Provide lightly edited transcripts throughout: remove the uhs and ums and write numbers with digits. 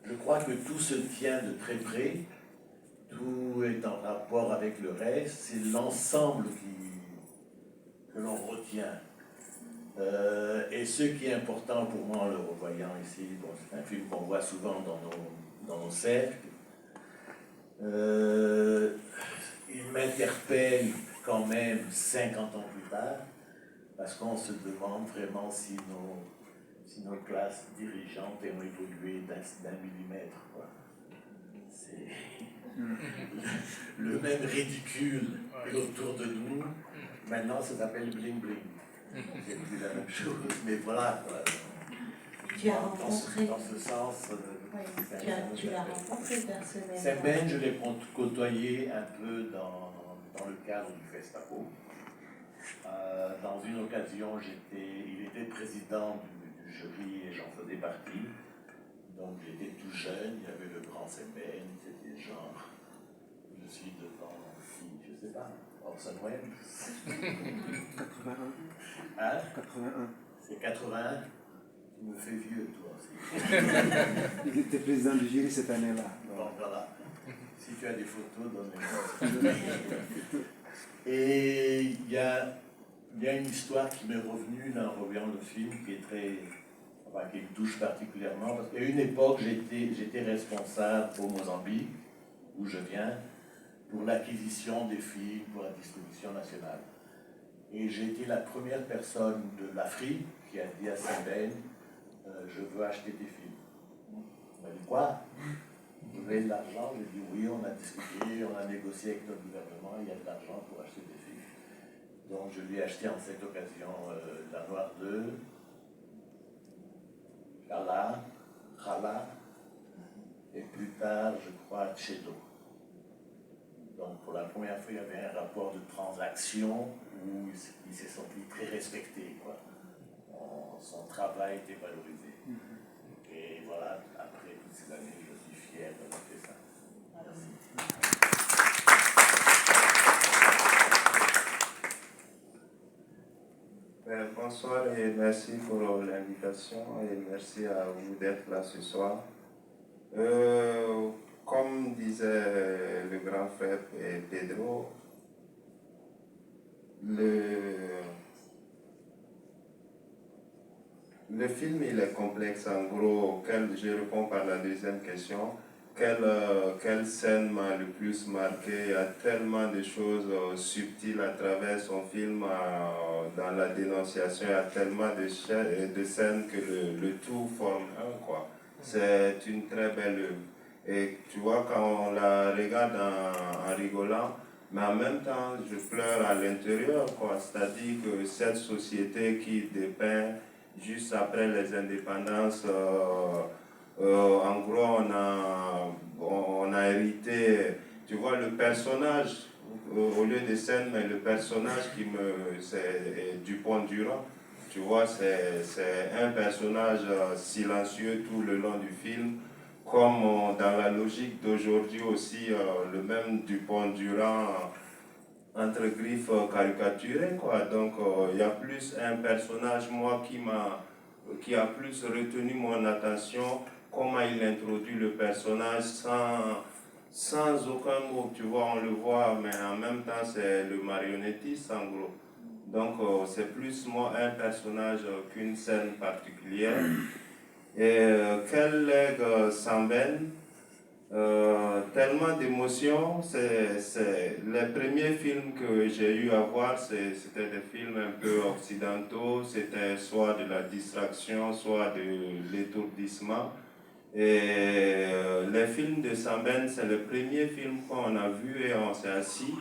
je crois que tout se tient de très près, tout est en rapport avec le reste, c'est l'ensemble que l'on retient. Et ce qui est important pour moi en le revoyant ici, bon, c'est un film qu'on voit souvent dans nos cercles, il m'interpelle quand même 50 ans plus tard, parce qu'on se demande vraiment si nos classes dirigeantes ont évolué d'un millimètre. Quoi. C'est le même ridicule autour de nous. Maintenant, ça s'appelle bling bling. C'est plus la même chose, mais voilà. Quoi. Tu as rencontré. Dans ce sens. Tu l'as rencontré personnellement. Sembène, je l'ai côtoyé un peu dans le cadre du Festapo. Dans une occasion, il était président du jury et j'en faisais partie. Donc j'étais tout jeune, il y avait le grand Sembène, c'était genre, je suis devant qui, je sais pas, Orson Welles. 81. Hein? 81. C'est 81. Tu me fais vieux, toi aussi. Il était président du jury cette année-là. Bon, voilà. Si tu as des photos, donne-les-moi. Et il y a une histoire qui m'est revenue là, en revoyant le film, qui me touche particulièrement. Parce qu'à une époque, j'étais responsable au Mozambique, où je viens, pour l'acquisition des films pour la distribution nationale. Et j'ai été la première personne de l'Afrique qui a dit à Sembène, je veux acheter tes films. Il m'a dit quoi? Vous avez de l'argent? J'ai dit oui, on a discuté, on a négocié avec notre gouvernement, il y a de l'argent pour acheter des films. Donc je lui ai acheté en cette occasion La Noire 2, Khala, et plus tard, je crois, Tchedo. Donc pour la première fois, il y avait un rapport de transaction où il s'est senti très respecté. Quoi. Son travail était valorisé. Et voilà, après toutes ces années, je suis fier d'avoir fait ça. Merci. Bonsoir et merci pour l'invitation et merci à vous d'être là ce soir. Comme disait le grand frère Pedro, le film il est complexe. En gros, je réponds par la deuxième question. Quelle scène m'a le plus marqué? Il y a tellement de choses subtiles à travers son film, dans la dénonciation, il y a tellement de scènes que le tout forme un, quoi. C'est une très belle œuvre. Et tu vois, quand on la regarde en rigolant, mais en même temps, je pleure à l'intérieur, quoi. C'est-à-dire que cette société qui dépeint juste après les indépendances, en gros, on a hérité, tu vois, le personnage, au lieu de scène, mais le personnage c'est Dupont-Durand. Tu vois, c'est un personnage silencieux tout le long du film, comme dans la logique d'aujourd'hui aussi, le même Dupont-Durand entre griffes caricaturé, quoi. Donc, il y a plus un personnage, moi, qui a plus retenu mon attention, comment il introduit le personnage sans aucun mot, tu vois, on le voit, mais en même temps, c'est le marionnettiste, en gros. Donc, c'est plus, moi, un personnage qu'une scène particulière. Et quel lègue Sembène, tellement d'émotions. Les premiers films que j'ai eu à voir, c'était des films un peu occidentaux, c'était soit de la distraction, soit de l'étourdissement. Et les films de Sembène, c'est le premier film qu'on a vu et on s'est assis.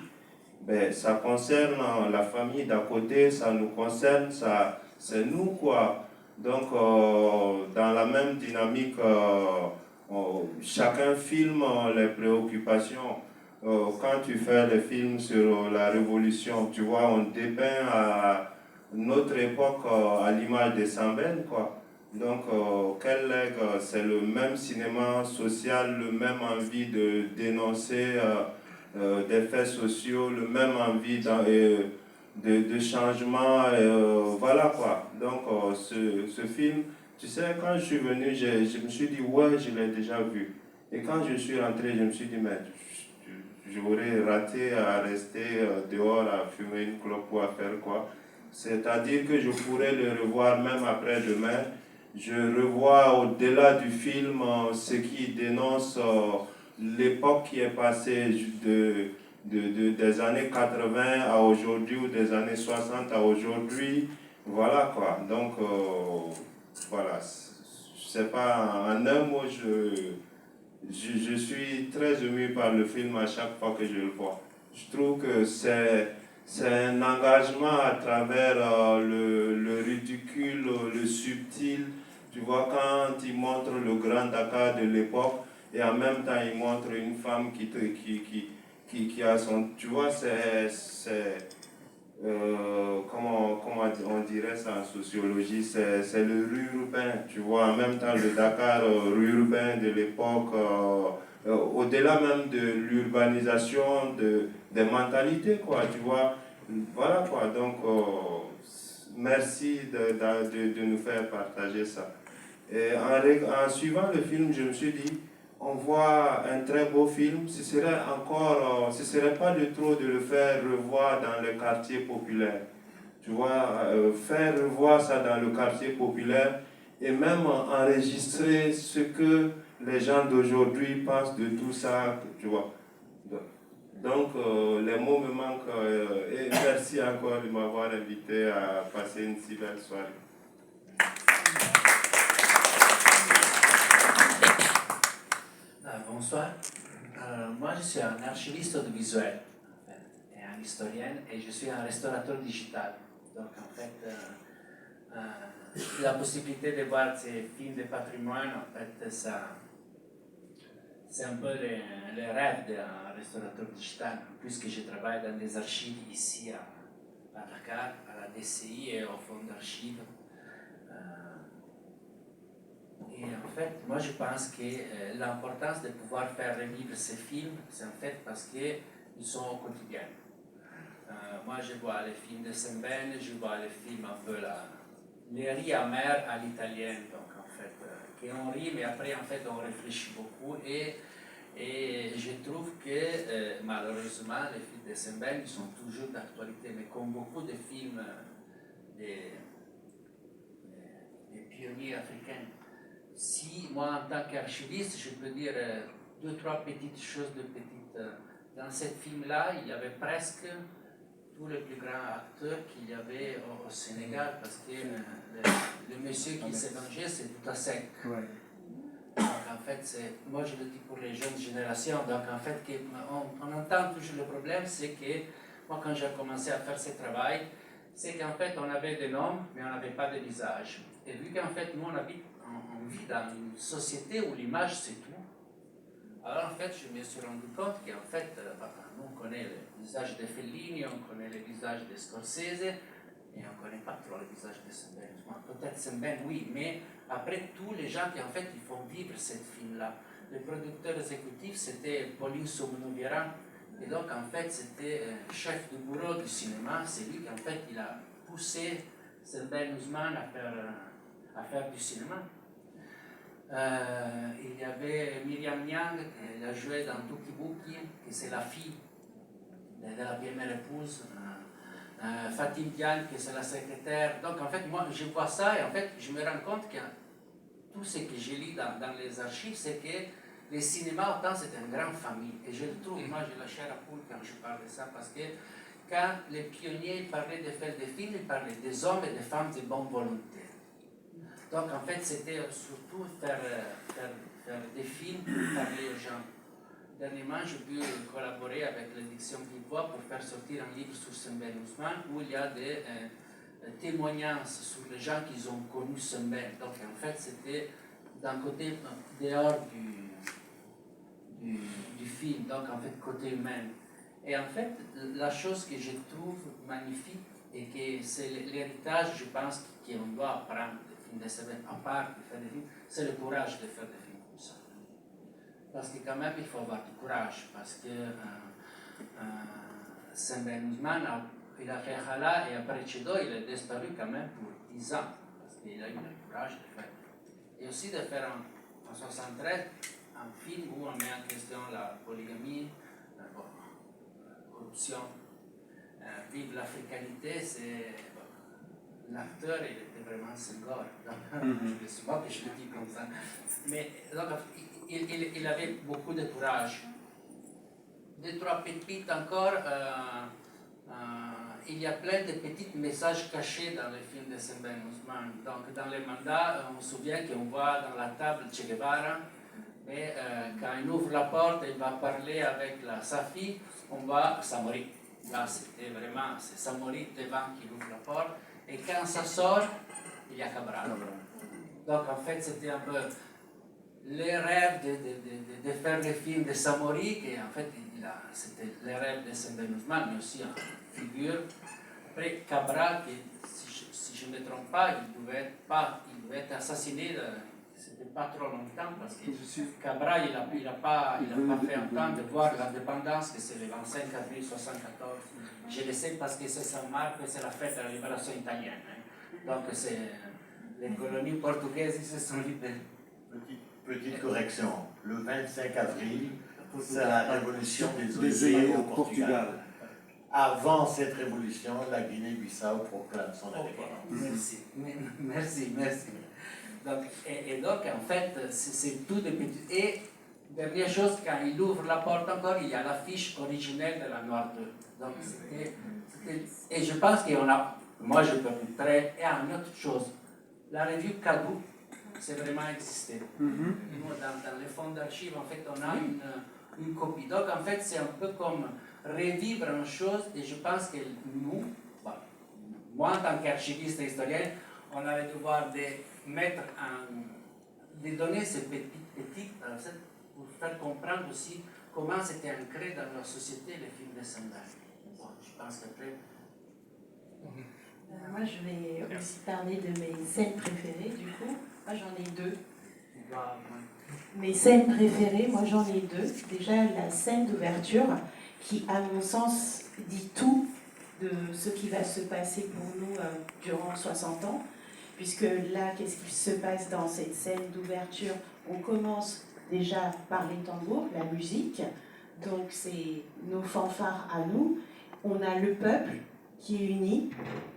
Ben, ça concerne la famille d'à côté, ça nous concerne, c'est nous, quoi. Donc, dans la même dynamique, chacun filme les préoccupations. Quand tu fais les films sur la Révolution, tu vois, on dépeint à notre époque à l'image de Sembène, quoi. Donc, quel legs, c'est le même cinéma social, le même envie de dénoncer des faits sociaux, le même envie de changement, voilà quoi. Donc, ce film, Tu sais, quand je suis venu, je me suis dit, ouais, je l'ai déjà vu. Et quand je suis rentré, je me suis dit, mais j'aurais raté à rester dehors à fumer une clope ou à faire quoi. C'est-à-dire que je pourrais le revoir même après-demain. Je revois au-delà du film ce qui dénonce l'époque qui est passée des années 80 à aujourd'hui ou des années 60 à aujourd'hui. Voilà quoi. Donc, voilà. Je sais pas, en un mot, je suis très ému par le film à chaque fois que je le vois. Je trouve que c'est un engagement à travers le ridicule, le subtil. Tu vois, quand il montre le Grand Dakar de l'époque et en même temps il montre une femme qui a son... Tu vois, comment on dirait ça en sociologie, c'est le urbain, tu vois, en même temps le Dakar urbain de l'époque, au-delà même de l'urbanisation, des mentalités, quoi, tu vois, voilà quoi, donc merci de nous faire partager ça. Et en suivant le film, je me suis dit, on voit un très beau film, ce serait pas de trop de le faire revoir dans les quartiers populaires. Tu vois, faire revoir ça dans le quartier populaire et même enregistrer ce que les gens d'aujourd'hui pensent de tout ça, tu vois. Donc, les mots me manquent et merci encore de m'avoir invité à passer une si belle soirée. Bonsoir. Moi, je suis un archiviste audiovisuel en fait, et un historien, et je suis un restaurateur digital. Donc, en fait, la possibilité de voir ces films de patrimoine, en fait, c'est un peu le rêve d'un restaurateur digital, puisque je travaille dans des archives ici à Dakar, à la DCI et au Fonds d'archives. Et en fait, moi je pense que l'importance de pouvoir faire revivre ces films, c'est en fait parce qu'ils sont au quotidien. Moi je vois les films de Sembène, je vois les films un peu les rires amers à l'italienne, donc en fait, qu'on rit, mais après en fait on réfléchit beaucoup et je trouve que malheureusement les films de Sembène sont toujours d'actualité, mais comme beaucoup de films des pionniers africains. Si moi, en tant qu'archiviste, je peux dire deux, trois petites choses dans ce film-là, il y avait presque tous les plus grands acteurs qu'il y avait au Sénégal, parce que le monsieur qui s'est vengé, c'est tout à sec. Ouais. Donc en fait, moi je le dis pour les jeunes générations, donc en fait, on entend toujours le problème, c'est que moi quand j'ai commencé à faire ce travail, c'est qu'en fait on avait des noms, mais on n'avait pas de visage. Et vu qu'en fait nous on vit dans une société où l'image c'est tout, alors en fait je me suis rendu compte qu'en fait nous on connaît le visage de Fellini, on connaît le visage de Scorsese, et on ne connaît pas trop le visage de Sembène. Peut-être Sembène oui, mais après tous les gens qui en fait ils font vivre ce film-là. Le producteur exécutif c'était Pauline Somnoviera, et donc en fait c'était le chef du bureau du cinéma, c'est lui qui en fait il a poussé Sembène Ousmane à faire du cinéma. Il y avait Myriam Niang, elle a joué dans Tuki Buki, qui c'est la fille de la première épouse. Fatim Diane, qui c'est la secrétaire. Donc en fait, moi je vois ça et en fait je me rends compte que tout ce que j'ai lu dans les archives, c'est que le cinéma autant c'est une grande famille. Et je le trouve, moi j'ai la chair à poule quand je parle de ça, parce que quand les pionniers parlaient de faire des films, ils parlaient des hommes et des femmes de bonne volonté. Donc en fait, c'était surtout faire des films pour parler aux gens. Dernièrement, j'ai pu collaborer avec l'édition Pipois pour faire sortir un livre sur Sembène Ousmane où il y a des témoignages sur les gens qui ont connu Sembène. Donc en fait, c'était d'un côté dehors du film, donc en fait côté humain. Et en fait, la chose que je trouve magnifique et que c'est l'héritage, je pense, qu'on doit apprendre de Sembène, à part de faire des films, c'est le courage de faire des films comme ça. Parce que quand même, il faut avoir du courage, parce que Sembène Ousmane, il a fait Hala et après Chedo, il est disparu quand même pour 10 ans, parce qu'il a eu le courage de faire et aussi de faire en 73 un film où on met en question la polygamie, la corruption. Vive l'africanité, c'est. L'acteur, il était vraiment Senghor. C'est souvent que je le dis comme ça. Mais donc, il avait beaucoup de courage. Deux, trois pépites encore. Il y a plein de petits messages cachés dans le film de Sembène Ousmane. Donc, dans les mandats, on se souvient qu'on voit dans la table Che Guevara, et quand il ouvre la porte, il va parler avec sa fille, on voit Samori. Là, c'était vraiment, c'est Samori devant qui ouvre la porte, et quand ça sort, il y a Cabral. Donc, en fait, c'était un peu les rêves de faire le film de Samori, qui en fait, c'était les rêves de Sembène Ousmane, mais aussi en figure. Après, Cabral, qui, si je ne me trompe pas, il devait être assassiné, c'était pas trop longtemps, parce que Cabral, il n'a pas fait un temps de voir l'indépendance, que c'est le 25 avril 1974. Je le sais parce que c'est Saint-Marc, c'est la fête de la libération italienne. Donc, les colonies portugaises, ils se sont libérées. Petite correction, le 25 avril, c'est la révolution des oliviers au Portugal. Avant cette révolution, la Guinée-Bissau proclame son indépendance. Merci. Donc, et donc, en fait, c'est tout des petits. Et dernière chose, quand il ouvre la porte encore, il y a l'affiche originelle de la Noire 2. Donc, et je pense qu'on a, moi je peux vous montrer, et une autre chose, la revue Kadou, c'est vraiment existé. Nous, dans les fonds d'archives, en fait, on a une copie. Donc, en fait, c'est un peu comme revivre une chose, et je pense que nous, moi en tant qu'archiviste et historien, on allait devoir de donner ces petites pour faire comprendre aussi comment c'était ancré dans la société les films de Sembène. Bon, je pense qu'après. Moi, je vais aussi parler de mes scènes préférées, du coup. Moi, j'en ai deux. Mes scènes préférées, moi, j'en ai deux. Déjà, la scène d'ouverture, qui, à mon sens, dit tout de ce qui va se passer pour nous durant 60 ans. Puisque là, qu'est-ce qui se passe dans cette scène d'ouverture? On commence déjà par les tambours, la musique. Donc, c'est nos fanfares à nous. On a le peuple qui est uni.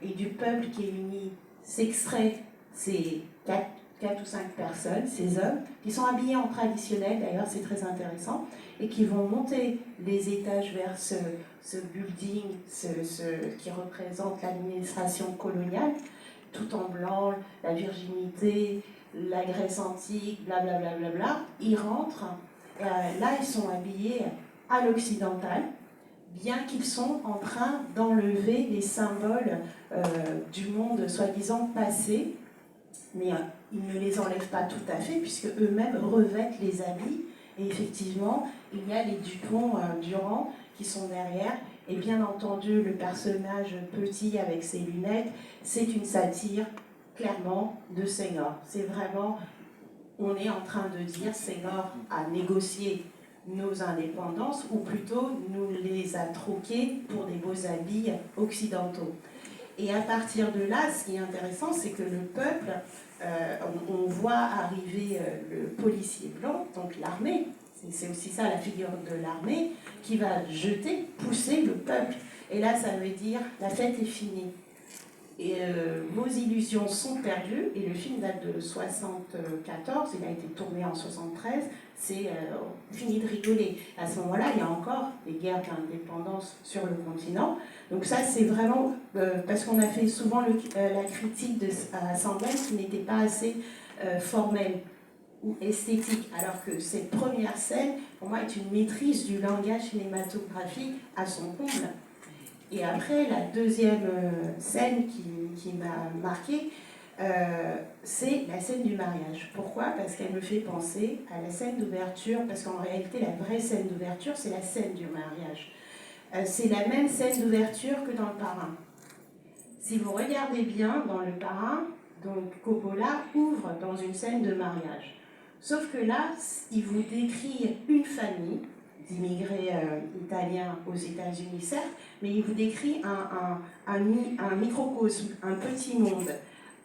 Et du peuple qui est uni s'extrait ces 4 ou 5 personnes, ces hommes, qui sont habillés en traditionnel, d'ailleurs, c'est très intéressant, et qui vont monter les étages vers ce building, qui représente l'administration coloniale, tout en blanc, la virginité, la Grèce antique, blablabla. Bla, bla, bla, bla. Ils rentrent, là ils sont habillés à l'occidental, bien qu'ils sont en train d'enlever les symboles du monde soi-disant passé, mais ils ne les enlèvent pas tout à fait, puisque eux-mêmes revêtent les habits, et effectivement, il y a les Dupont-Durand qui sont derrière. Et bien entendu, le personnage petit avec ses lunettes, c'est une satire, clairement, de Senghor. C'est vraiment, on est en train de dire, Senghor a négocié nos indépendances, ou plutôt nous les a troquées pour des beaux habits occidentaux. Et à partir de là, ce qui est intéressant, c'est que le peuple, on voit arriver le policier blanc, donc l'armée, c'est aussi ça la figure de l'armée, qui va pousser le peuple. Et là, ça veut dire la fête est finie. Et vos illusions sont perdues. Et le film date de 1974, il a été tourné en 1973. C'est fini de rigoler. À ce moment-là, il y a encore des guerres d'indépendance sur le continent. Donc ça, c'est vraiment parce qu'on a fait souvent la critique à Sembène qui n'était pas assez formelle ou esthétique, alors que cette première scène, pour moi, est une maîtrise du langage cinématographique à son comble. Et après, la deuxième scène qui m'a marquée, c'est la scène du mariage. Pourquoi? Parce qu'elle me fait penser à la scène d'ouverture, parce qu'en réalité, la vraie scène d'ouverture, c'est la scène du mariage. C'est la même scène d'ouverture que dans Le Parrain. Si vous regardez bien, dans Le Parrain, donc Coppola ouvre dans une scène de mariage. Sauf que là, il vous décrit une famille d'immigrés italiens aux États-Unis, certes, mais il vous décrit un microcosme, un petit monde.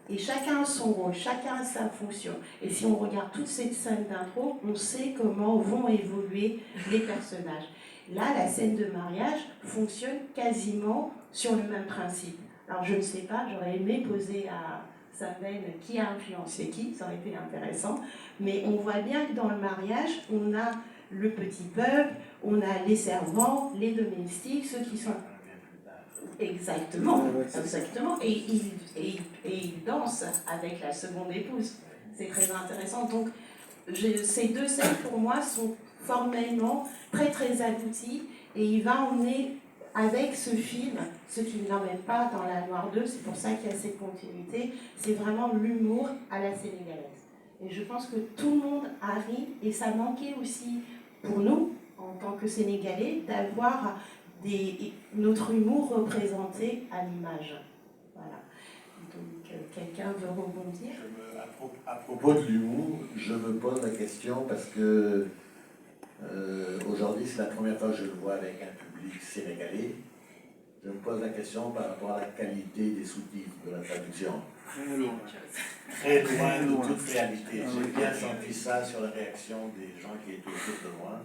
Et chacun a son rôle, chacun a sa fonction. Et si on regarde toutes ces scènes d'intro, on sait comment vont évoluer les personnages. Là, la scène de mariage fonctionne quasiment sur le même principe. Alors je ne sais pas, j'aurais aimé poser à Saben qui a influencé qui, ça aurait été intéressant. Mais on voit bien que dans le mariage, on a le petit peuple, on a les servants, les domestiques, ceux qui sont... Exactement, exactement. Et il danse avec la seconde épouse. C'est très intéressant. Donc, ces deux scènes, pour moi, sont formellement très, très abouties. Et il va emmener avec ce film, ce qui ne l'emmène pas dans La Noire 2, c'est pour ça qu'il y a cette continuité, c'est vraiment l'humour à la sénégalaise. Et je pense que tout le monde arrive, et ça manquait aussi pour nous, en tant que Sénégalais, d'avoir notre humour représenté à l'image. Voilà. Donc, quelqu'un veut rebondir? À propos de l'humour, je me pose la question parce que aujourd'hui, c'est la première fois que je le vois avec un public sénégalais. Je me pose la question par rapport à la qualité des sous-titres de la traduction. Très loin de toute réalité. J'ai bien senti ça sur la réaction des gens qui étaient autour de moi,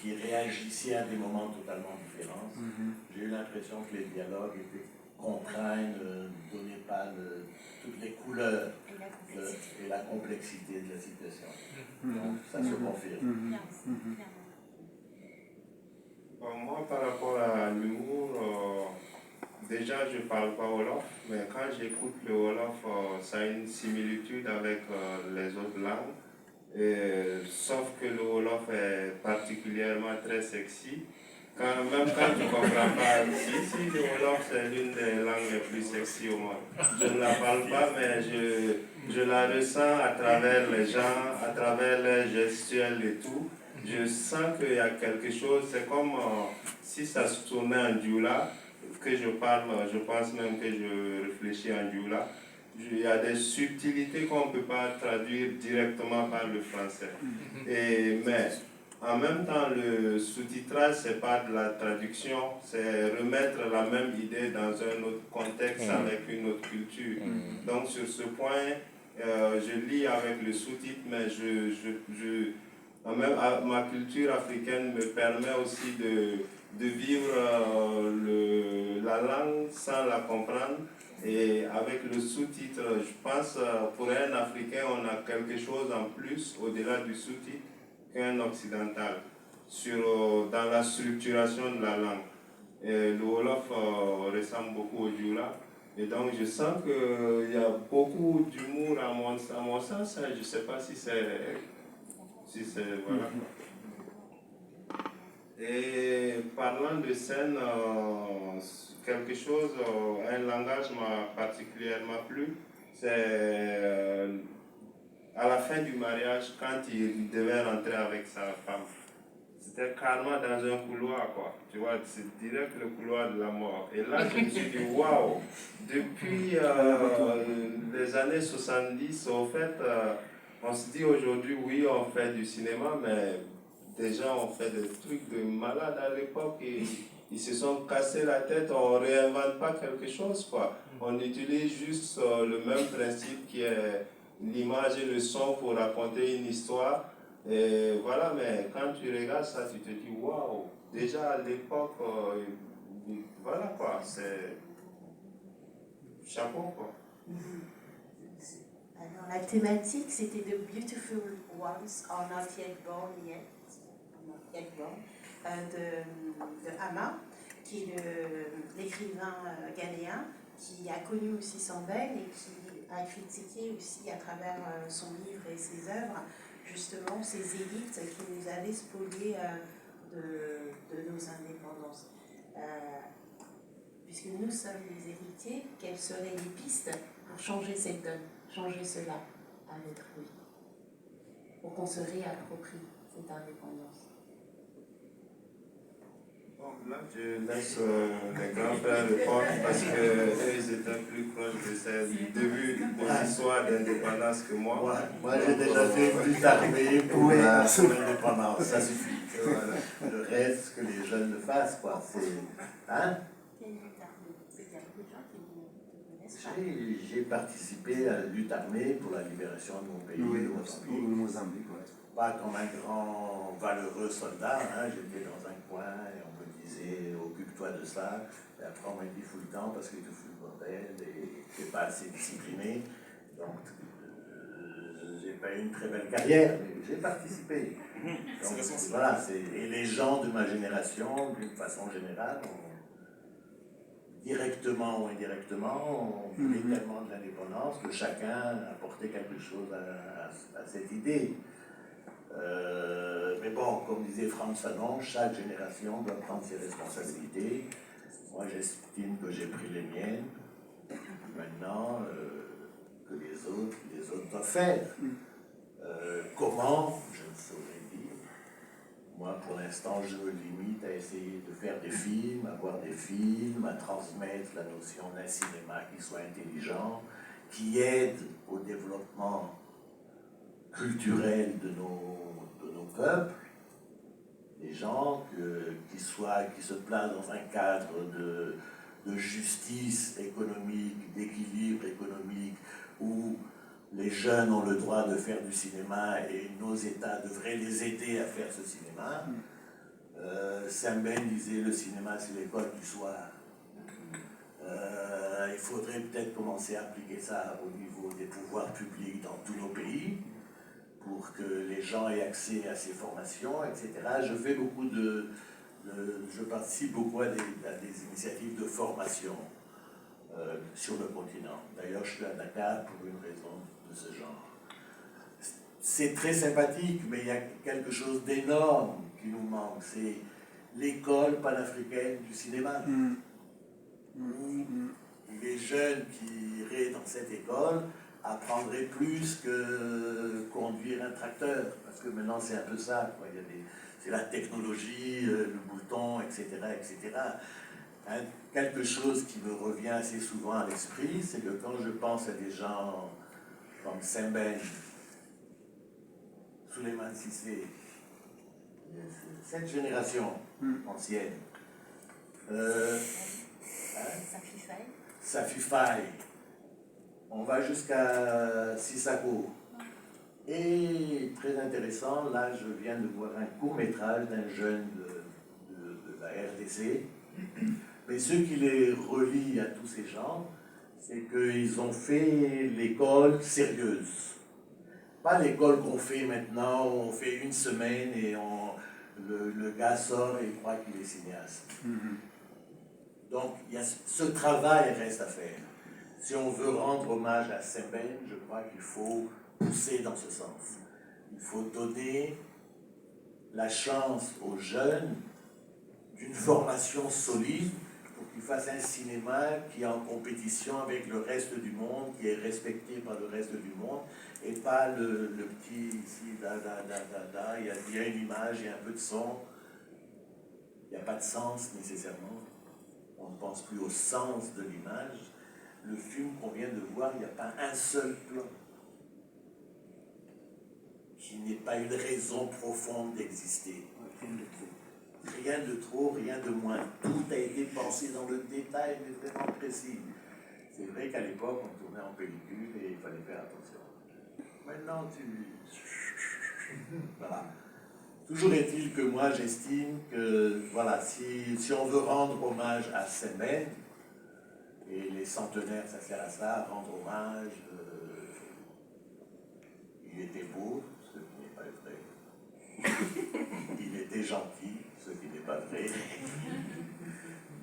qui réagissaient à des moments totalement différents. J'ai eu l'impression que les dialogues étaient contraints, ne donnaient pas toutes les couleurs et la complexité de la situation. Donc ça se confirme. Bon, moi, par rapport à l'humour, déjà, je ne parle pas Wolof, mais quand j'écoute le Wolof, ça a une similitude avec les autres langues. Sauf que le Wolof est particulièrement très sexy. Même quand tu ne comprends pas, si le Wolof c'est l'une des langues les plus sexy au monde. Je ne la parle pas, mais je la ressens à travers les gens, à travers les gestuels et tout. Je sens qu'il y a quelque chose, c'est comme si ça se tournait en djoula, que je parle, je pense même que je réfléchis en djoula. Il y a des subtilités qu'on ne peut pas traduire directement par le français. Mais en même temps, le sous-titrage, ce n'est pas de la traduction, c'est remettre la même idée dans un autre contexte avec une autre culture. Donc sur ce point, je lis avec le sous-titre, mais même ma culture africaine me permet aussi de vivre la langue sans la comprendre. Et avec le sous-titre, je pense pour un Africain, on a quelque chose en plus au-delà du sous-titre qu'un occidental dans la structuration de la langue. Et le Wolof ressemble beaucoup au Djoula. Et donc je sens qu'il y a beaucoup d'humour à mon sens. Je ne sais pas si c'est voilà. Et parlant de scène, quelque chose, un langage m'a particulièrement plu. C'est à la fin du mariage, quand il devait rentrer avec sa femme. C'était carrément dans un couloir, quoi. Tu vois, c'est direct le couloir de la mort. Et là, je me suis dit, waouh, depuis les années 70, au fait, on se dit aujourd'hui, oui, on fait du cinéma, mais des gens ont fait des trucs de malades à l'époque et ils se sont cassés la tête, on ne réinvente pas quelque chose, quoi. On utilise juste le même principe qui est l'image et le son pour raconter une histoire. Et voilà, mais quand tu regardes ça, tu te dis, waouh, déjà à l'époque, voilà quoi, c'est chapeau quoi. Alors la thématique, c'était The Beautiful Ones Are Not Yet Born Yet, de Ama, qui est l'écrivain ghanéen, qui a connu aussi Sambène et qui a critiqué aussi à travers son livre et ses œuvres, justement ces élites qui nous avaient spoliés de nos indépendances. Puisque nous sommes les héritiers, quelles seraient les pistes pour changer cette donne, changer cela à notre vie, pour qu'on se réapproprie cette indépendance? Bon, là, je laisse les grands frères répondre parce qu'eux, ils étaient plus proches de du début de l'histoire d'indépendance que moi. Moi, j'ai déjà fait plus armée pour l'indépendance, ça suffit. Voilà. Le reste, que les jeunes le fassent, quoi. Hein? n'est-ce pas? J'ai participé à la lutte armée pour la libération de mon pays, Oui, le au Mozambique. Mozambique, ouais. Pas comme un grand valeureux soldat, hein. J'étais dans un coin et on me disait occupe-toi de ça. Et après on m'a dit fous le temps parce que tu fous le bordel et tu n'es pas assez discipliné. Donc j'ai pas eu une très belle carrière, mais j'ai participé. Donc voilà, et les gens de ma génération, d'une façon générale, directement ou indirectement, on voulait tellement de l'indépendance que chacun apportait quelque chose à cette idée. Mais bon, comme disait Frantz Fanon, chaque génération doit prendre ses responsabilités. Moi, j'estime que j'ai pris les miennes. Maintenant, que les autres doivent faire. Comment, je ne saurais dire. Moi, pour l'instant, je me limite à essayer de faire des films, à voir des films, à transmettre la notion d'un cinéma qui soit intelligent, qui aide au développement culturel de nos peuples, des gens qui se placent dans un cadre de justice économique, d'équilibre économique, où les jeunes ont le droit de faire du cinéma et nos États devraient les aider à faire ce cinéma. Saint-Ben disait le cinéma c'est l'école du soir. Il faudrait peut-être commencer à appliquer ça au niveau des pouvoirs publics dans tous nos pays pour que les gens aient accès à ces formations, etc. Je participe beaucoup à des initiatives de formation sur le continent. D'ailleurs, je suis à Dakar pour une raison de ce genre. C'est très sympathique, mais il y a quelque chose d'énorme qui nous manque. C'est l'école panafricaine du cinéma. Où les jeunes qui iraient dans cette école apprendraient plus que conduire un tracteur. Parce que maintenant, c'est un peu ça. Quoi. C'est la technologie, le bouton, etc. etc. Hein, quelque chose qui me revient assez souvent à l'esprit, c'est que quand je pense à des gens comme Saint-Ben, Souleymane Cissé, cette génération ancienne, Safi Faye, on va jusqu'à Sissako. Et très intéressant, là je viens de voir un court-métrage d'un jeune de la RDC. Mais ce qui les relie à tous ces gens, c'est qu'ils ont fait l'école sérieuse. Pas l'école qu'on fait maintenant, où on fait une semaine et le gars sort et il croit qu'il est cinéaste. Donc ce travail reste à faire. Si on veut rendre hommage à Saint-Ben, je crois qu'il faut pousser dans ce sens. Il faut donner la chance aux jeunes d'une formation solide pour qu'ils fassent un cinéma qui est en compétition avec le reste du monde, qui est respecté par le reste du monde, et pas le petit ici, il y a une image, il y a un peu de son, il n'y a pas de sens nécessairement. On ne pense plus au sens de l'image. Le film qu'on vient de voir, il n'y a pas un seul plan qui n'ait pas une raison profonde d'exister. Rien de trop, rien de moins. Tout a été pensé dans le détail, mais vraiment précis. C'est vrai qu'à l'époque, on tournait en pellicule et il fallait faire attention. Maintenant, voilà. Toujours est-il que moi, j'estime que, voilà, si on veut rendre hommage à Saint-Ben, et les centenaires, ça sert à ça, rendre hommage, il était beau, ce qui n'est pas vrai. Il était gentil, ce qui n'est pas vrai.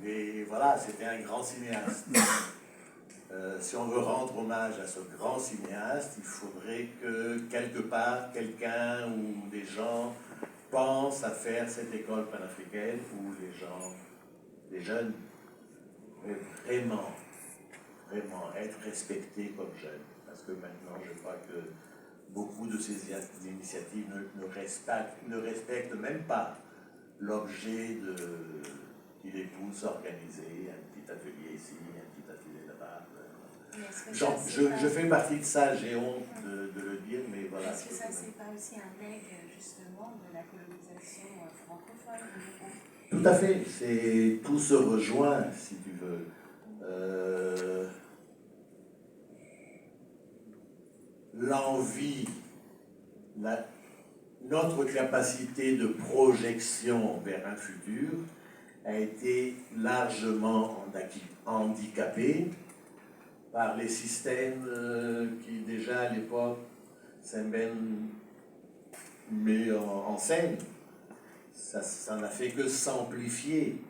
Mais voilà, c'était un grand cinéaste. Si on veut rendre hommage à ce grand cinéaste, il faudrait que quelque part, quelqu'un ou des gens pensent à faire cette école panafricaine où les jeunes, vraiment être respectés comme jeunes. Parce que maintenant, je crois que beaucoup de ces initiatives ne respectent même pas l'objet qu'il est tous organisé, un petit atelier ici, un petit atelier là-bas. Je fais partie de ça, j'ai honte de le dire, mais voilà. Est-ce que ça, c'est pas aussi un legs, justement, de la colonisation francophone? Tout à fait, tout se rejoint, si tu veux. l'envie, notre capacité de projection vers un futur a été largement handicapée par les systèmes qui déjà à l'époque Sembène met en scène. Ça n'a fait que s'amplifier.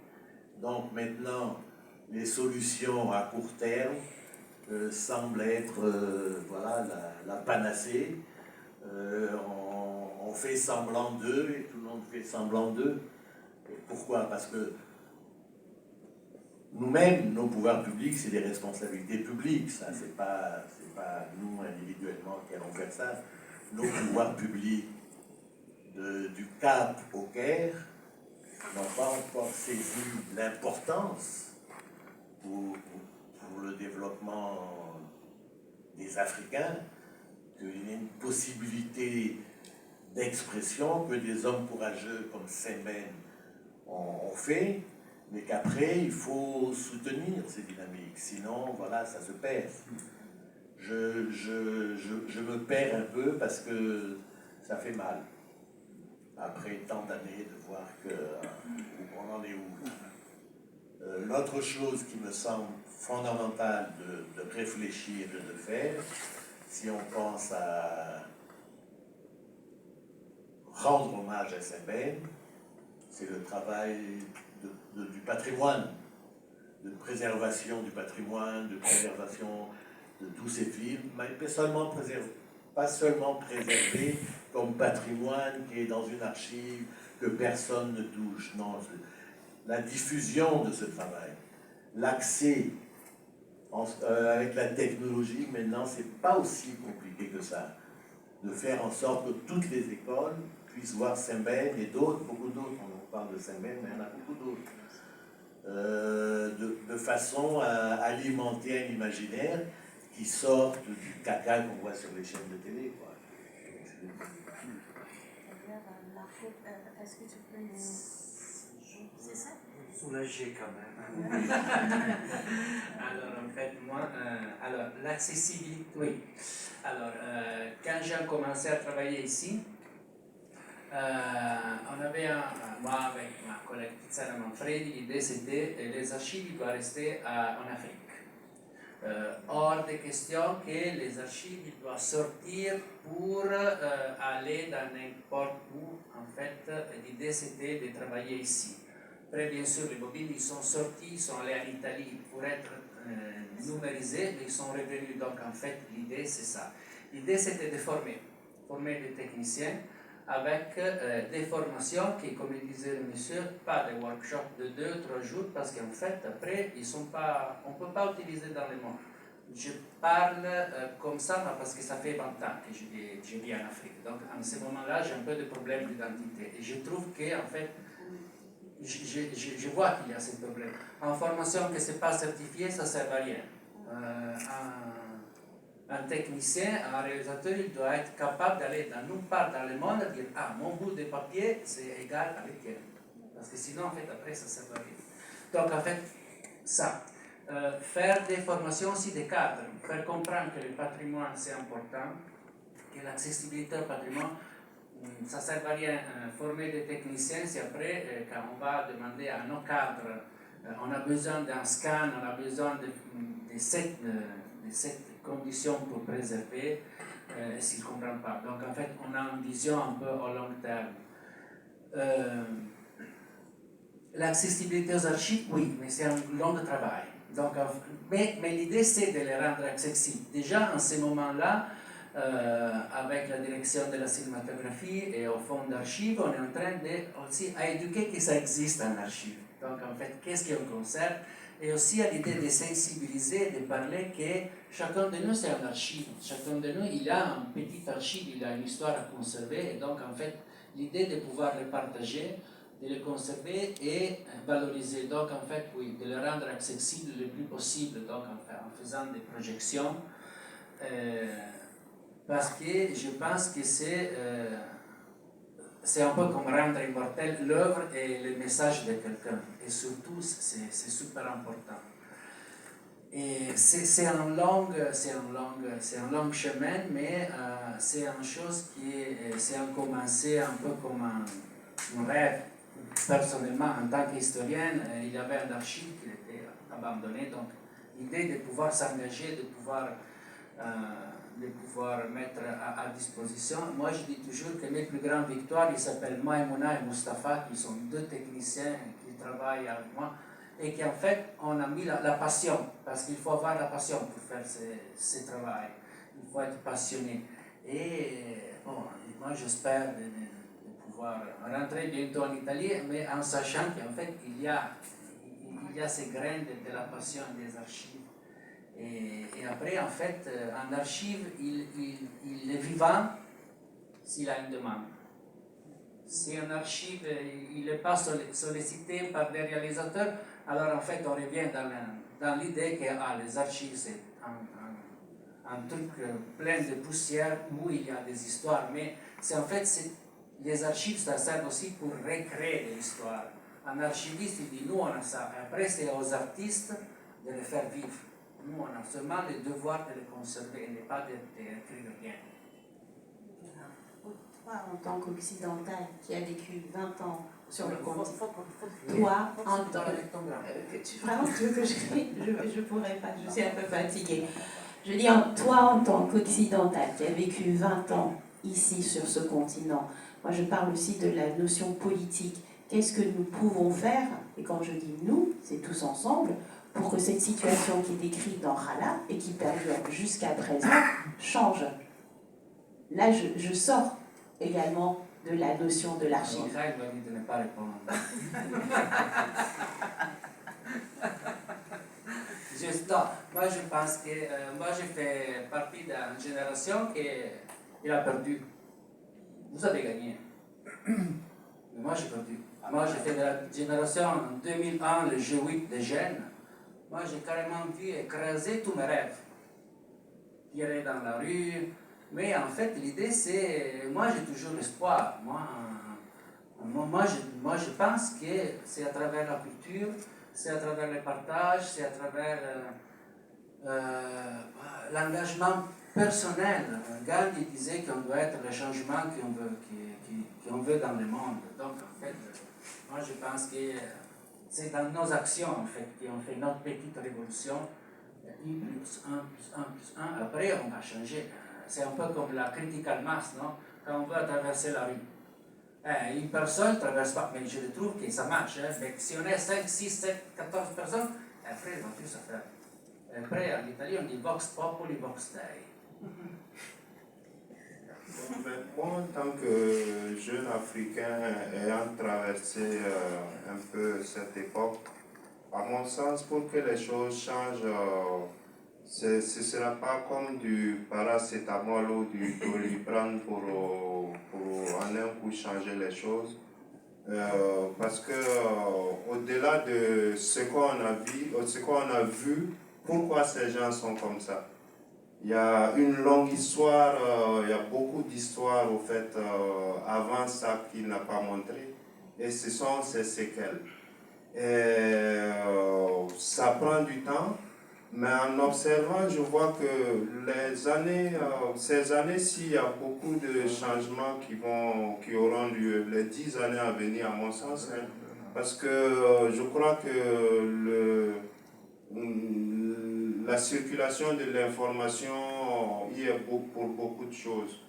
Donc maintenant, les solutions à court terme semblent être voilà, la panacée. On fait semblant d'eux et tout le monde fait semblant d'eux. Pourquoi? Parce que nous-mêmes, nos pouvoirs publics, c'est des responsabilités publiques. Ça, c'est pas nous individuellement qui allons faire ça. Nos pouvoirs publics du Cap au Caire n'ont pas encore saisi l'importance pour le développement des Africains, qu'il y ait une possibilité d'expression que des hommes courageux comme Sembène ont fait, mais qu'après, il faut soutenir ces dynamiques, sinon, voilà, ça se perd. Je me perds un peu parce que ça fait mal, après tant d'années, de voir qu'on en est où. L'autre chose qui me semble fondamentale de réfléchir et de faire, si on pense à rendre hommage à Sembène, c'est le travail du patrimoine, de préservation du patrimoine, de préservation de tous ces films, mais pas seulement préservé comme patrimoine qui est dans une archive que personne ne touche. Non, la diffusion de ce travail, l'accès avec la technologie, maintenant, c'est pas aussi compliqué que ça, de faire en sorte que toutes les écoles puissent voir Sembène et d'autres, beaucoup d'autres, on parle de Sembène, mais il y en a beaucoup d'autres, de façon à alimenter un imaginaire qui sorte du caca qu'on voit sur les chaînes de télé, quoi. D'ailleurs, Marco, est-ce que tu peux nous... C'est ça? Soulagé quand même. Alors en fait, moi, alors l'accessibilité, oui. Alors, quand j'ai commencé à travailler ici, on avait moi avec ma collègue Tiziana Manfredi, l'idée c'était les archives doivent rester en Afrique. Hors de question que les archives doivent sortir pour aller dans n'importe où. En fait, l'idée c'était de travailler ici. Après, bien sûr, les bobines ils sont sortis, ils sont allés en Italie pour être numérisés, mais ils sont revenus. Donc, en fait, l'idée c'est ça. L'idée c'était de former des techniciens avec des formations qui, comme il disait le monsieur, pas des workshops de 2-3 jours, parce qu'en fait, après, on ne peut pas utiliser dans le monde. Je parle comme ça, parce que ça fait 20 ans que je vis en Afrique. Donc, en ce moment-là, j'ai un peu de problème d'identité. Et je trouve qu'en fait, je vois qu'il y a ce problème. En formation que ce n'est pas certifié, ça ne sert à rien. Un technicien, un réalisateur, il doit être capable d'aller nulle part dans le monde et dire « Ah, mon bout de papier, c'est égal avec elle. » Parce que sinon, en fait, après, ça ne sert à rien. Donc, en fait, ça. Faire des formations aussi des cadres, faire comprendre que le patrimoine, c'est important, que l'accessibilité au patrimoine, ça ne sert à rien former des techniciens si après, quand on va demander à nos cadres, on a besoin d'un scan, on a besoin de cette conditions pour préserver s'ils ne comprennent pas. Donc en fait, on a une vision un peu au long terme. L'accessibilité aux archives, oui, mais c'est un long travail. Donc, mais l'idée, c'est de les rendre accessibles. Déjà, en ce moment-là, avec la direction de la cinématographie et au fond d'archives, on est en train aussi à éduquer que ça existe en archive. Donc, en fait, qu'est-ce qu'on conserve? Et aussi à l'idée de sensibiliser, de parler que chacun de nous, c'est un archive. Chacun de nous, il a un petit archive, il a une histoire à conserver. Et donc, en fait, l'idée de pouvoir le partager, de le conserver et valoriser. Donc, en fait, oui, de le rendre accessible le plus possible, donc en faisant des projections. Parce que je pense que c'est un peu comme rendre immortel l'œuvre et le message de quelqu'un. Et surtout, c'est super important. Et c'est un long chemin, mais c'est une chose c'est un commencé un peu comme un rêve. Personnellement, en tant qu'historien, il y avait un archive qui était abandonné, donc l'idée de pouvoir s'engager, de pouvoir mettre à disposition. Moi, je dis toujours que mes plus grandes victoires, ils s'appellent Maïmouna et Mustapha, qui sont deux techniciens qui travaillent avec moi, et qui en fait, on a mis la passion, parce qu'il faut avoir la passion pour faire ce travail. Il faut être passionné. Et bon, moi, j'espère de pouvoir rentrer bientôt en Italie, mais en sachant qu'en fait, il y a ces graines de la passion des archives. Et après, en fait, en archive, il est vivant s'il a une demande. Si un archive, il n'est pas sollicité par des réalisateurs, alors en fait, on revient dans l'idée que les archives, c'est un truc plein de poussière où il y a des histoires. Mais en fait, les archives, ça sert aussi pour recréer des histoires. Un archiviste, il dit, nous, on a ça. Et après, c'est aux artistes de les faire vivre. Nous, on a seulement le devoir de les conserver, et pas d'écrire rien. Toi, en tant qu'occidental qui a vécu 20 ans sur le continent, toi, en tant vraiment, tu veux que je pourrais pas, je suis un peu fatiguée. Je dis, toi, en tant qu'occidental qui a vécu 20 ans ici sur ce continent, moi je parle aussi de la notion politique. Qu'est-ce que nous pouvons faire, et quand je dis nous, c'est tous ensemble, pour que cette situation qui est décrite dans Rala et qui perdure jusqu'à présent change. Là, je sors également de la notion de l'archive. L'avocat, il m'a dit de ne pas répondre. Moi, je pense que moi, je fais partie d'une génération qui a perdu. Vous avez gagné. Mais moi, j'ai perdu. Moi, j'ai fait de la génération en 2001, le G8 de Gênes. Moi, j'ai carrément vu écraser tous mes rêves. Tirer dans la rue. Mais en fait, l'idée, c'est... Moi, j'ai toujours l'espoir. Moi, je pense que c'est à travers la culture, c'est à travers le partage, c'est à travers l'engagement personnel. Gandhi disait qu'on doit être le changement qu'on veut dans le monde. Donc, en fait, moi, je pense que c'est dans nos actions, en fait, qu'on fait notre petite révolution. 1 plus 1 plus 1 plus 1. Après, on va changer. C'est un peu comme la critical mass, non? Quand on veut traverser la rue. Une personne ne traverse pas, mais je trouve que ça marche. Mais si on est 5, 6, 7, 14 personnes, après, ils vont tous se faire. Après, en Italie, on dit vox populi, vox dei. Moi, en tant que jeune Africain ayant traversé un peu cette époque, à mon sens, pour que les choses changent, ce ne sera pas comme du paracétamol ou du Doliprane pour en un coup changer les choses. Parce que au-delà de ce qu'on a vu, pourquoi ces gens sont comme ça? Il y a une longue histoire, il y a beaucoup d'histoires au fait avant ça qu'il n'a pas montré, et ce sont ces séquelles. Et ça prend du temps, mais en observant, je vois que ces années-ci, il y a beaucoup de changements qui auront lieu, les 10 années à venir, à mon sens, hein, parce que je crois que la circulation de l'information y est pour beaucoup de choses.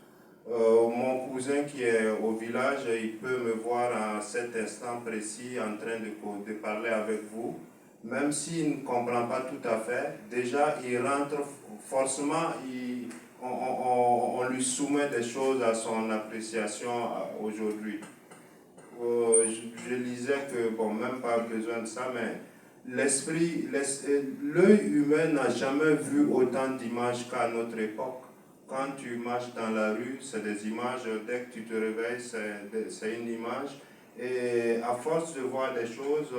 Mon cousin qui est au village, il peut me voir à cet instant précis en train de parler avec vous. Même s'il ne comprend pas tout à fait, déjà il rentre forcément, on lui soumet des choses à son appréciation aujourd'hui. Je lisais que, bon, même pas besoin de ça, mais l'œil humain n'a jamais vu autant d'images qu'à notre époque. Quand tu marches dans la rue, c'est des images, dès que tu te réveilles, c'est une image. Et à force de voir des choses,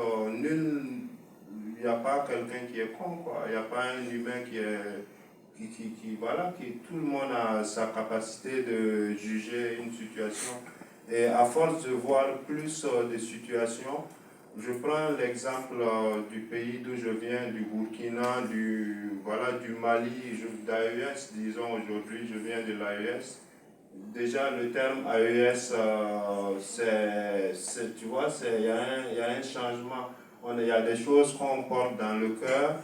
il n'y a pas quelqu'un qui est con, quoi. Il n'y a pas un humain tout le monde a sa capacité de juger une situation. Et à force de voir plus de situations, je prends l'exemple du pays d'où je viens, du Burkina, du Mali, d'AES, disons aujourd'hui, je viens de l'AES. Déjà, le terme AES, tu vois, il y a un changement. Il y a des choses qu'on porte dans le cœur.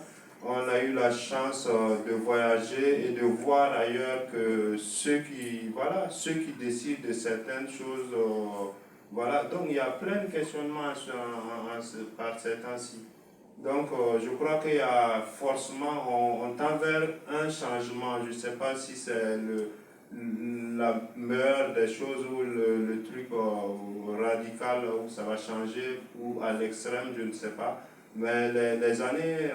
On a eu la chance de voyager et de voir ailleurs que ceux qui décident de certaines choses, donc il y a plein de questionnements par ces temps-ci. Donc je crois qu'il y a forcément, on tend vers un changement. Je ne sais pas si c'est la meilleure des choses ou le truc radical où ça va changer, ou à l'extrême, je ne sais pas. Mais les années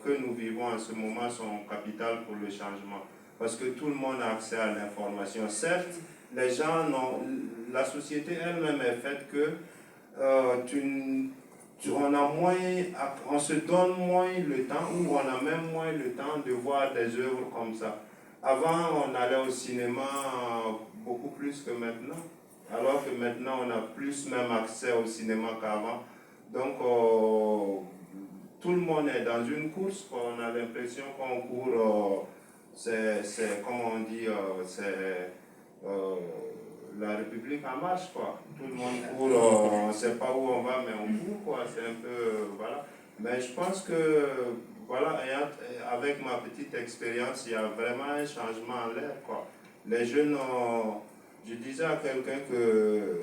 que nous vivons en ce moment sont capitales pour le changement. Parce que tout le monde a accès à l'information. Certes, les gens la société elle-même est faite que on se donne moins le temps, ou on a même moins le temps de voir des œuvres comme ça. Avant, on allait au cinéma beaucoup plus que maintenant. Alors que maintenant, on a plus même accès au cinéma qu'avant. Donc, tout le monde est dans une course. On a l'impression qu'on court, c'est comme on dit, la République en marche, quoi. Tout le monde court, on ne sait pas où on va, mais on court, quoi. C'est un peu, voilà. Mais je pense que, voilà, avec ma petite expérience, il y a vraiment un changement en l'air, quoi. Les jeunes, je disais à quelqu'un que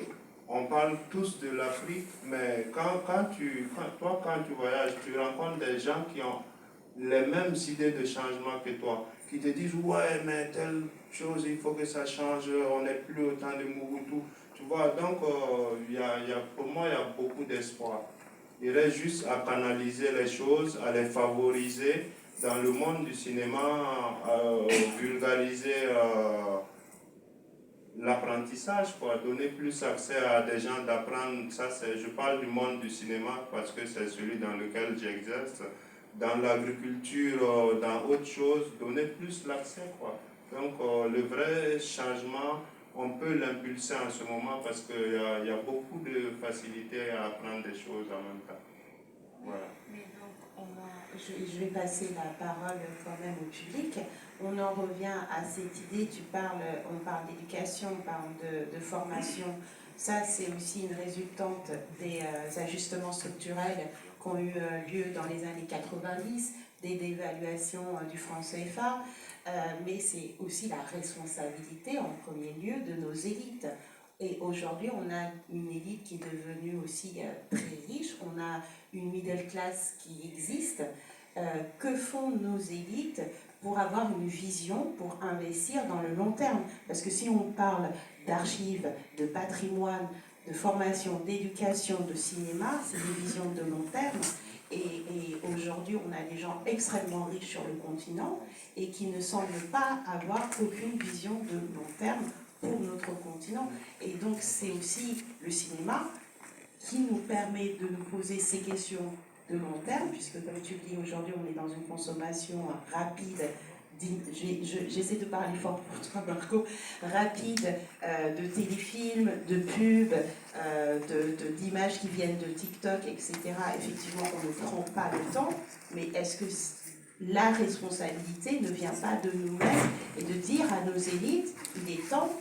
on parle tous de l'Afrique, mais quand tu voyages, tu rencontres des gens qui ont les mêmes idées de changement que toi, qui te disent ouais, mais telle chose, il faut que ça change, on n'est plus au temps de Mobutu. Tu vois, donc pour moi, il y a beaucoup d'espoir. Il reste juste à canaliser les choses, à les favoriser dans le monde du cinéma, vulgariser l'apprentissage, quoi, donner plus accès à des gens d'apprendre. Ça, je parle du monde du cinéma parce que c'est celui dans lequel j'exerce. Dans l'agriculture, dans autre chose, donner plus l'accès, quoi. Donc le vrai changement, on peut l'impulser en ce moment parce qu'il y a beaucoup de facilité à apprendre des choses en même temps. Voilà. Mais donc, je vais passer la parole quand même au public. On en revient à cette idée, on parle d'éducation, on parle de formation. Ça, c'est aussi une résultante des ajustements structurels qui ont eu lieu dans les années 90, des dévaluations du franc CFA, mais c'est aussi la responsabilité en premier lieu de nos élites. Et aujourd'hui, on a une élite qui est devenue aussi très riche, on a une middle class qui existe. Que font nos élites pour avoir une vision, pour investir dans le long terme? Parce que si on parle d'archives, de patrimoine, de formation, d'éducation, de cinéma, c'est une vision de long terme. Et aujourd'hui, on a des gens extrêmement riches sur le continent et qui ne semblent pas avoir aucune vision de long terme pour notre continent. Et donc, c'est aussi le cinéma qui nous permet de nous poser ces questions de long terme, puisque comme tu le dis, aujourd'hui, on est dans une consommation rapide, j'essaie de parler fort pour toi, Marco, rapide de téléfilms, de pubs, d'images qui viennent de TikTok, etc. Effectivement, on ne prend pas le temps, mais est-ce que la responsabilité ne vient pas de nous-mêmes et de dire à nos élites, il est temps,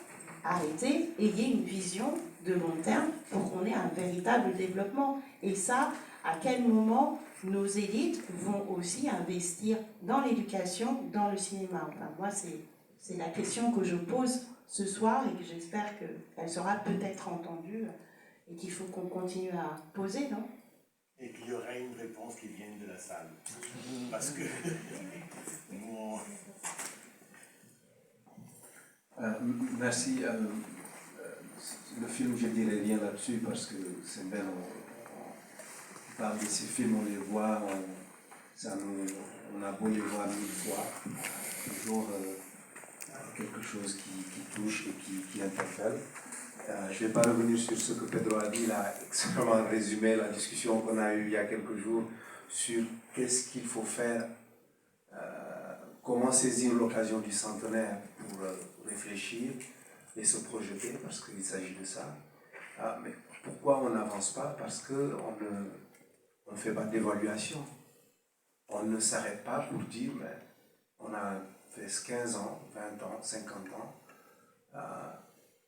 arrêtez, ayez une vision de long terme pour qu'on ait un véritable développement. Et ça, à quel moment nos élites vont aussi investir dans l'éducation, dans le cinéma? Enfin, moi, c'est la question que je pose ce soir et que j'espère qu'elle sera peut-être entendue et qu'il faut qu'on continue à poser, non? Et qu'il y aura une réponse qui vienne de la salle. Parce que merci. Le film, je dirais rien là-dessus parce que c'est bien, on parle de ces films, on les voit, on a beau les voir 1000 fois, toujours quelque chose qui touche et qui interpelle. Je ne vais pas revenir sur ce que Pedro a dit, il a extrêmement résumé la discussion qu'on a eue il y a quelques jours sur qu'est-ce qu'il faut faire, comment saisir l'occasion du centenaire pour réfléchir et se projeter, parce qu'il s'agit de ça. Mais pourquoi on n'avance pas? Parce qu'on on ne fait pas d'évaluation. On ne s'arrête pas pour dire, mais on a fait 15 ans, 20 ans, 50 ans,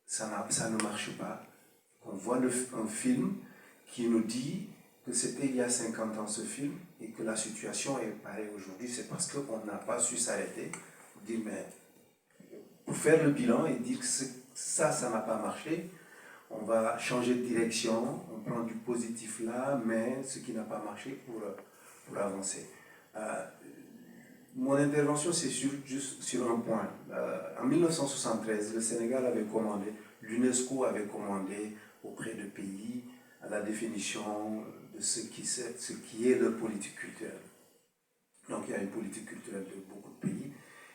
ça ne marche pas. On voit un film qui nous dit que c'était il y a 50 ans ce film et que la situation est pareille aujourd'hui, c'est parce qu'on n'a pas su s'arrêter pour dire, mais pour faire le bilan et dire que ça n'a pas marché, on va changer de direction, on prend du positif là, mais ce qui n'a pas marché pour avancer. Mon intervention, c'est juste sur un point. En 1973, le Sénégal avait commandé, l'UNESCO avait commandé auprès de pays la définition de ce qui est leur politique culturelle. Donc il y a une politique culturelle de beaucoup de pays.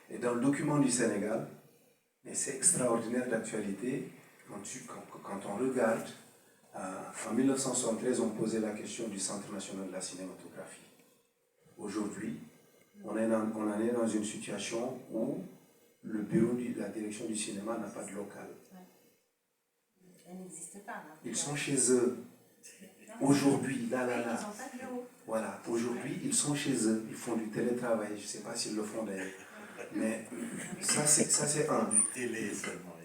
Et dans le document du Sénégal, et c'est extraordinaire d'actualité, quand on regarde, en 1973, on posait la question du Centre national de la cinématographie. Aujourd'hui, on en est dans une situation où le bureau de la direction du cinéma n'a pas de local. Elle n'existe pas. Là. Ils sont chez eux. Aujourd'hui, là. Ils n'ont pas de bureau. Voilà, aujourd'hui, ils sont chez eux. Ils font du télétravail. Je ne sais pas s'ils le font d'ailleurs. Mais ça, c'est un. Du télé seulement.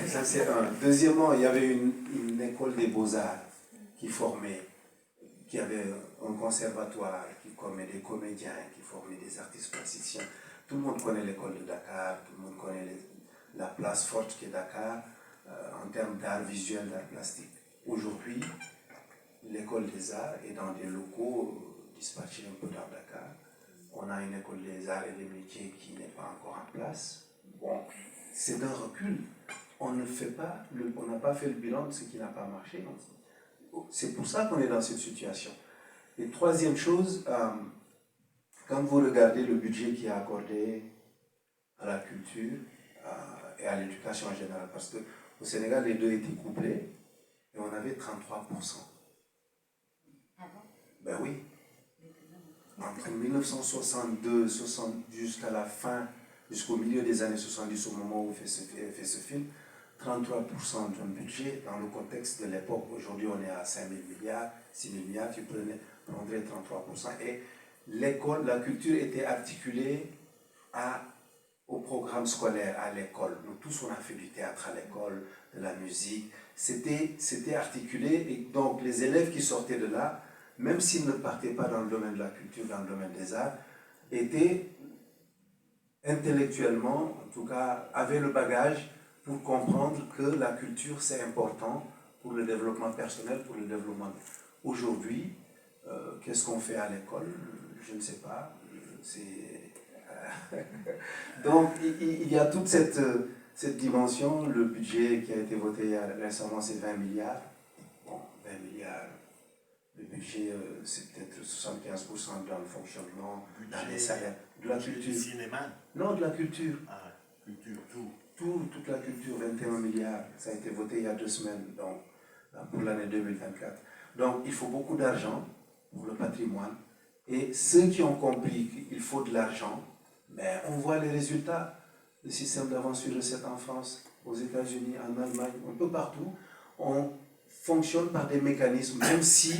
Ça, c'est un. Deuxièmement, il y avait une école des beaux-arts qui formait, qui avait un conservatoire, qui formait des comédiens, qui formait des artistes plasticiens. Tout le monde connaît l'école de Dakar, tout le monde connaît la place forte qui est Dakar en termes d'art visuel, d'art plastique. Aujourd'hui, l'école des arts est dans des locaux dispatchés un peu dans Dakar. On a une école des arts et des métiers qui n'est pas encore en place. Bon, c'est un recul. On n'a pas fait le bilan de ce qui n'a pas marché. C'est pour ça qu'on est dans cette situation. Et troisième chose, quand vous regardez le budget qui est accordé à la culture et à l'éducation en général, parce qu'au Sénégal, les deux étaient couplés et on avait 33%. Ah bon? Ben oui. Entre 1962 jusqu'à la fin, jusqu'au milieu des années 70, au moment où on fait ce film, 33% d'un budget dans le contexte de l'époque. Aujourd'hui, on est à 5 000 milliards, 6 000 milliards, tu prendrais 33%. Et l'école, la culture était articulée au programme scolaire, à l'école. Nous tous, on a fait du théâtre à l'école, de la musique. C'était articulé et donc les élèves qui sortaient de là, même s'ils ne partaient pas dans le domaine de la culture, dans le domaine des arts, étaient intellectuellement, en tout cas, avaient le bagage pour comprendre que la culture, c'est important pour le développement personnel, pour le développement. Aujourd'hui, qu'est-ce qu'on fait à l'école? Je ne sais pas. Donc, il y a toute cette dimension. Le budget qui a été voté récemment, c'est 20 milliards. Bon, 20 milliards. Le budget, c'est peut-être 75% dans le fonctionnement, dans les salaires. De la culture. Du cinéma? Non, de la culture. Ah, culture, tout. Toute la culture, 21 milliards. Ça a été voté il y a 2 semaines, donc, pour l'année 2024. Donc, il faut beaucoup d'argent pour le patrimoine. Et ceux qui ont compris qu'il faut de l'argent, ben, on voit les résultats. Le système d'avance sur recette en France, aux États-Unis, en Allemagne, un peu partout, on fonctionne par des mécanismes, même si